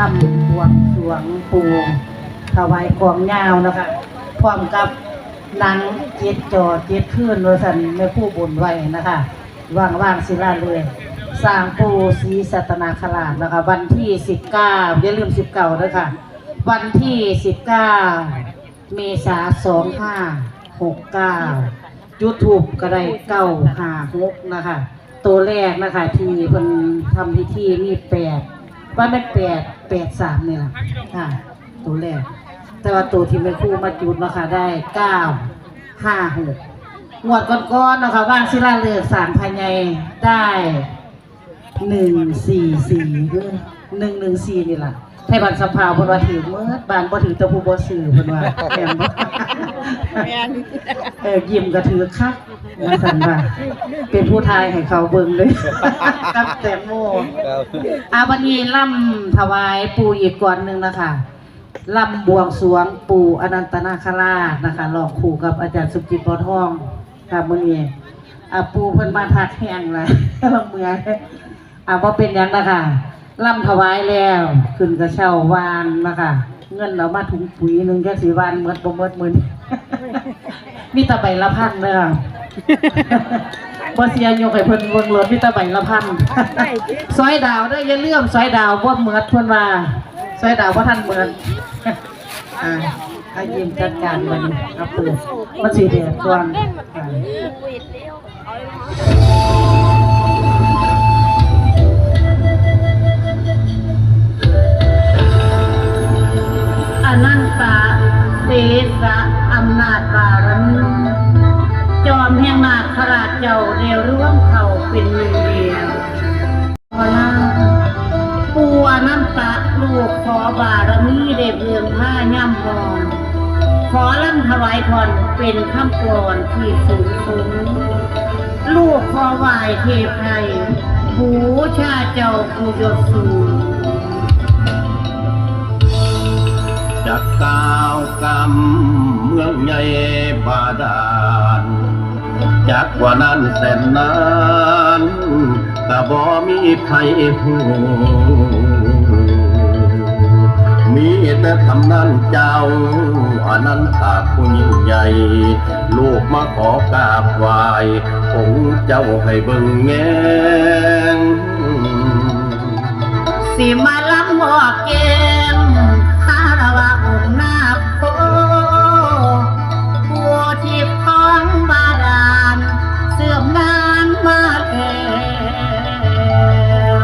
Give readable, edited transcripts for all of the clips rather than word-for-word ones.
ลำบวงสรวงปู่ถวายกองยาวนะคะพร้อมกับหนังเจ็ดจอเจ็ดขึ้นโดยสันแม่ผู้บุญไว้นะคะว่างศิลาเลยสร้างปู่ศรีสัตนาคราชนะคะวันที่19อย่าลืม19ด้วยค่ะวันที่19 เมษายน 2569จุดธูปก็ได้956นะคะตัวแรกนะคะที่เพิ่นทำพิธีมี8ว่าไม่883เนี่ยค่ะตัวแรกแต่ว่าตัวที่แม่ครูมาจุดนะคะได้956งวดก้อนๆนะคะว่างศิลาฤกษ์ศาลภายในได้144ด้วย114นี่ล่ะไทยบ้านสภาเพิ่นว่าถือเมื่อบ้านบ่ถือตะผู้บ่ซื้อเพิ่นว่าแม่นบ่ยิ้มก็ถือคักว่าซั่นว่าเป็นผู้ทายให้เขาเบิ่งเลยกับแตงโมวันนี้ล่ำถวายปู่อีกก่อนนึงนะคะล่ำบวงสรวงปู่อนันตนาคราชนะคะร้องคู่กับอาจารย์สุจิตบ่อทองค่ะมื้อนี้ปู่เพิ่นมาทักแห้งแล้วเมื่อยบ่เป็นหยังนะคะล่ำถวายแล้วขึ้นกระเช้าวานนะคะเงินเรามาถุงปุ๋ยนึงแค่4วันเมื่อบ่เมื่อมื้อนี้มีตะใบละพันเด้อบ่เสียยกให้เพิ่นเบิ่งรถมีตะใบละพันซอยดาวเด้ออย่าลืมซอยดาวบ่เหมือดเพิ่นว่าซอยดาวบ่ทันเหมือนให้ยิ้มจัดการมันครับเปิดมันสิเดือดก่อนอนันตเสสะอำนาจบารมีจอมแห่งนาคราชเจ้าเดียวร่วมเขาเป็นหนึ่งเดียวปู่อนันตะลูกขอบารมีได้เพียงผ้าย่ำพรขอล่ำถวายพรเป็นคำกลอนที่สูงสูงลูกขอไหว้เทพไทยบูชาเจ้าผู้ยศสูงจากก้าวกำเมืองใหญ่บาดาลจากกว่านั้นแสนนานก็บ่มีใครหูมีแต่ทำนั้นเจ้าอนันตาผู้ยิ่งใหญ่ลูกมาขอกราบไหว้องค์เจ้าให้เบิ่งแงงสิมาล้ำบอกเกมคารวะองค์นาโคผู้ที่คล้องบาดาลเสื่อมนานมาแล้ว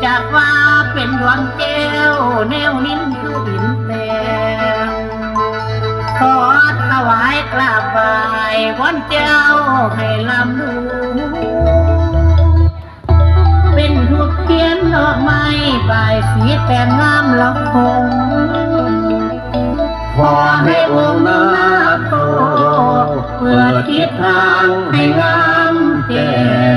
จากว่าเป็นดวงแก้วแนวนิ้นคือดินแดงขอถวายกราบไหว้วันเจ้าให้ลำดูเป็นทุกเทียนดอกไม้ใบสีแต่งงามละคงขอให้องค์นาโตเปิดทิศทางให้งามแจ้ง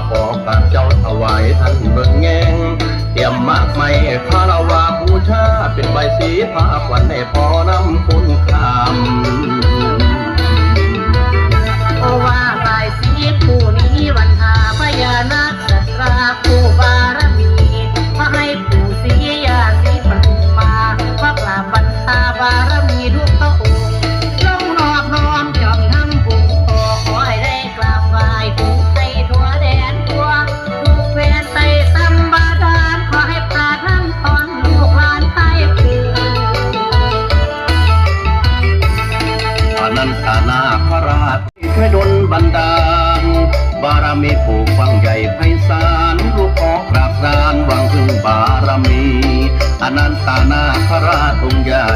ขอการเจ้าถวายท่านเบิ่งแงงเตรียมมากไม่คารวะบูชาเป็นใบสีผ้าขวัญให้พอนำคุณคเพราะว่าบายสีผู้นี้วันหาพญานาคสัตราผู้บารมีมาให้ปู่ศรียาศรีปทุมมาพระกราบบรรทาบารมีทุกพระองค์ลงนอบน้อมจอมทำบุญขอให้ได้กราบไหว้ปู่ให้ทั่วแดนทั่วทุกแฟนไต่ตำบาดาลขอให้ปราดท่านตอนลูกหลานไทยคือำอนันตนาคราชช่วยดลบันดาลบารมีผูกฟังใหญ่ไพศาลลูกขอกราบกรานหวังพึ่งบารมีอนันตนาคราชองค์ใหญ่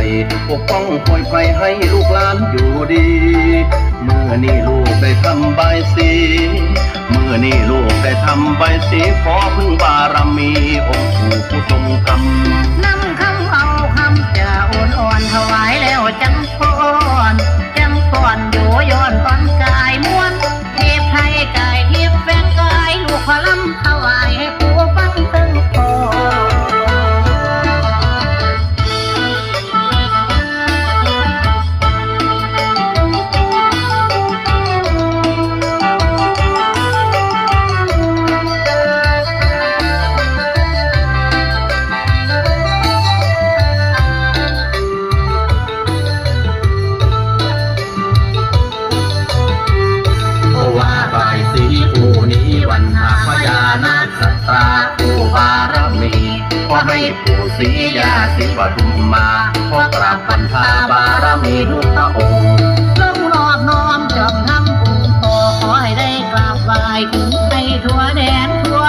ปกป้องคอยไฟให้ลูกหลานอยู่ดีเมื่อนี่ลูกได้ทำใบสีเมื่อนี่ลูกได้ทำใบสีขอพึ่งบารมีองค์ปู่ผู้ทรงธรรมนำคำเอาคำจะอ่อนถวายแล้วจังพรจังก่อนอยู่ย้อนก่อนกายม้วนเทพไทยกายทิพย์แฟนกายลูกขอลำถวายให้ผู้ฟังตึงพอให้ปู่ศรียาศรีปทุมมาขอกราบพันธาบารมีทุกพระองค์ลงนอบน้อมจอมทำบุญขอให้ได้กราบไหว้ถึงให้ทั่วแดนทั่ว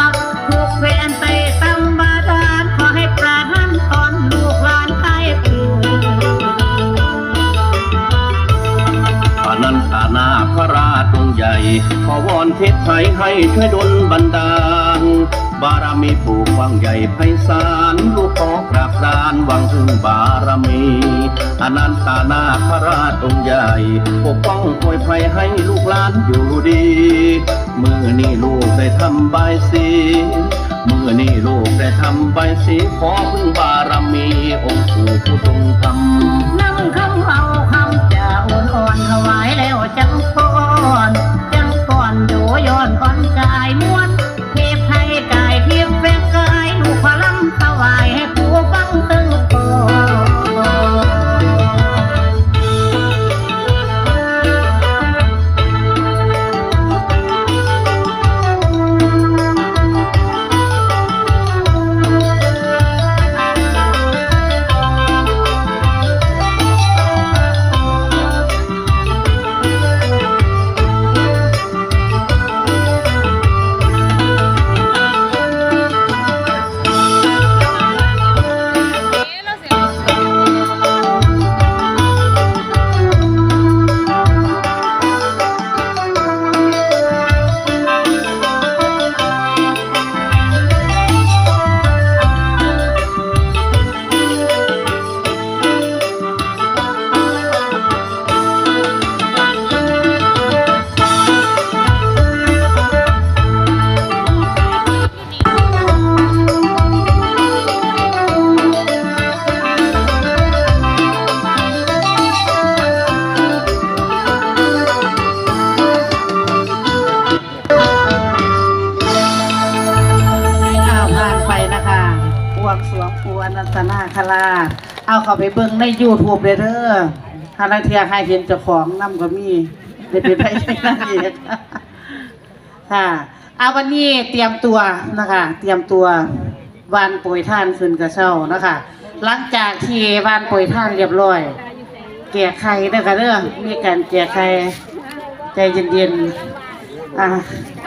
ทุกแฟนไต่ตำบาดาลขอให้ปราดท่านตอนลูกหลานไทยคืออนันตนาคราชองค์ใหญ่ขอวอนเทพไทยให้ช่วยดลบันดาลบารมีปู่ฟังใหญ่ไพศาลลูกขอกราบกรานหวังถึงบารมีอนันตนาคราชองค์ใหญ่ปกป้องคอยไฟให้ลูกหลานอยู่ดีเมื่อนี่ลูกได้ทำใบสีเมื่อนี่ลูกได้ทำใบสีขอพึ่งบารมีองค์ปู่ผู้ทรงธรรมนำคำเอาคำจะอ่อนถวายแล้วจังพรจังก่อนอยู่ย้อนก่อนกายม้วนเทพไทยกายทิพย์แฝงกายลูกขอลำถวายให้ผู้ฟังตึงพอนาคราชเอาเข้าไปเบิ่งใน YouTube เลยเด้อถ้านักเที่ยวให้เห็นเจ้าของนำก็มีได้เป็นไปได้นั่นเองค่ะเอาวันนี้เตรียมตัวนะคะเตรียมตัววานโปรยท่านขึ้นกระเช้านะคะหลังจากที่วานโปรยท่านเรียบร้อยแก่ไข่นะคะเด้อมีการแก่ไข่ใจเย็นๆ